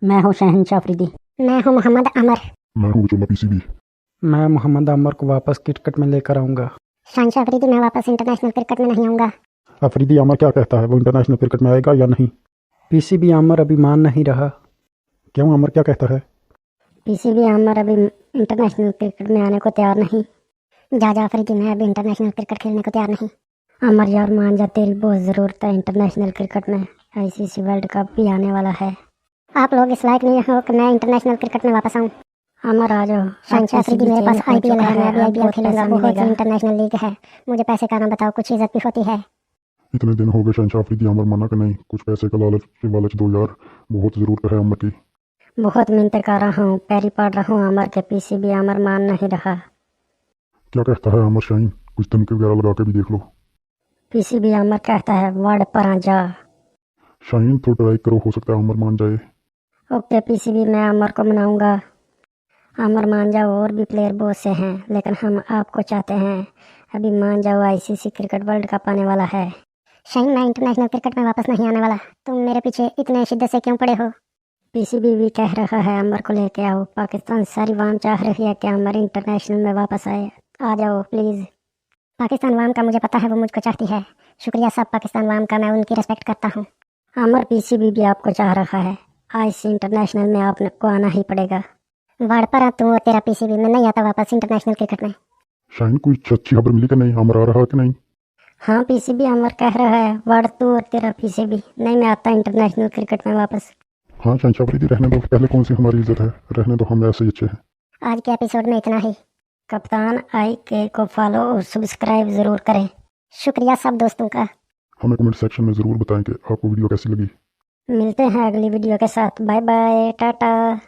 मैं हूँ शहनशाह अफरीदी। मैं हूँ मोहम्मद अमर। मैं हूँ जुम्मा पीसीबी। मैं मोहम्मद अमर को वापस क्रिकेट में लेकर आऊँगा। शहनशाह अफरीदी मैं वापस इंटरनेशनल क्रिकेट में नहीं आऊँगा। अफरीदी अमर क्या कहता है, वो इंटरनेशनल क्रिकेट में आएगा या नहीं? पीसीबी अमर अभी मान नहीं रहा। क्यों, अमर क्या कहता है? पीसीबी अमर अभी इंटरनेशनल क्रिकेट में आने को तैयार नहीं। जाजा अफरीदी मैं अभी इंटरनेशनल क्रिकेट खेलने को तैयार नहीं। अमर यार मान जा, तेरी बहुत ज़रूरत है इंटरनेशनल क्रिकेट में। आईसीसी वर्ल्ड कप भी आने वाला है। आप लोग इस लायक नहीं हो कि मैं इंटरनेशनल क्रिकेट में वापस आऊँ। अमर आ जाओ। शहनशाह अफरीदी मेरे पास आईपीएल है, मैं अभी आईपीएल खेलूंगा। बहुत इंटरनेशनल लीग है, मुझे पैसे का ना बताओ, कुछ इज्जत भी होती है। इतने दिन हो गए शहनशाह अफरीदी, अमर माना कि नहीं? कुछ पैसे का लालच दो यार, बहुत ज़रूरत है अमर की। बहुत मिन्नतें कर रहा हूँ, पैरी पड़ रहा हूँ अमर के। पीसीबी अमर मान नहीं रहा। क्या कहता है अमर? शाहीन कुछ धमकी वगैरह लगा के भी देख लो। पीसीबी अमर कहता है वर्ड पर आ जा। शाहीन थोड़ा ट्राई करो, हो सकता है अमर मान जाए। ओके पीसीबी, मैं अमर को मनाऊंगा। अमर मान जाओ, और भी प्लेयर बहुत से हैं, लेकिन हम आपको चाहते हैं। अभी मान जाओ, आईसीसी क्रिकेट वर्ल्ड कप आने वाला है। शाहीन मैं इंटरनेशनल क्रिकेट में वापस नहीं आने वाला। तुम मेरे पीछे इतने शिद्दत से क्यों पड़े हो? पीसीबी भी कह रहा है अमर को लेके आओ। पाकिस्तान सारी वाम चाह रही है कि अमर इंटरनेशनल में वापस आए। आ जाओ प्लीज़। पाकिस्तान वाम का मुझे पता है, वो मुझको चाहती है। शुक्रिया सब पाकिस्तान वाम का, मैं उनकी रिस्पेक्ट करता हूँ। अमर पीसीबी भी आपको चाह रहा है। आईसीसी इंटरनेशनल में आपको आना ही पड़ेगा। वाड़ पर आ तू और तेरा पीसीबी, मैं नहीं आता वापस इंटरनेशनल क्रिकेट में। शाहीन कुछ अच्छी खबर मिली कि नहीं? अमर आ रहा कि नहीं? हाँ पीसीबी अमर कह रहा है वर्ड तू और तेरा पीसीबी, नहीं मैं आता इंटरनेशनल क्रिकेट में वापस। हाँ शहनशाह अफरीदी रहने दो, पहले कौन सी हमारी इज्जत है, रहने दो, हम ऐसे ही अच्छे हैं। आज के एपिसोड में इतना ही। कप्तान IK को फॉलो और सब्सक्राइब ज़रूर करें। शुक्रिया सब दोस्तों का। हमें कमेंट सेक्शन में ज़रूर बताएं कि आपको वीडियो कैसी लगी। मिलते हैं अगली वीडियो के साथ। Bye bye, Tata.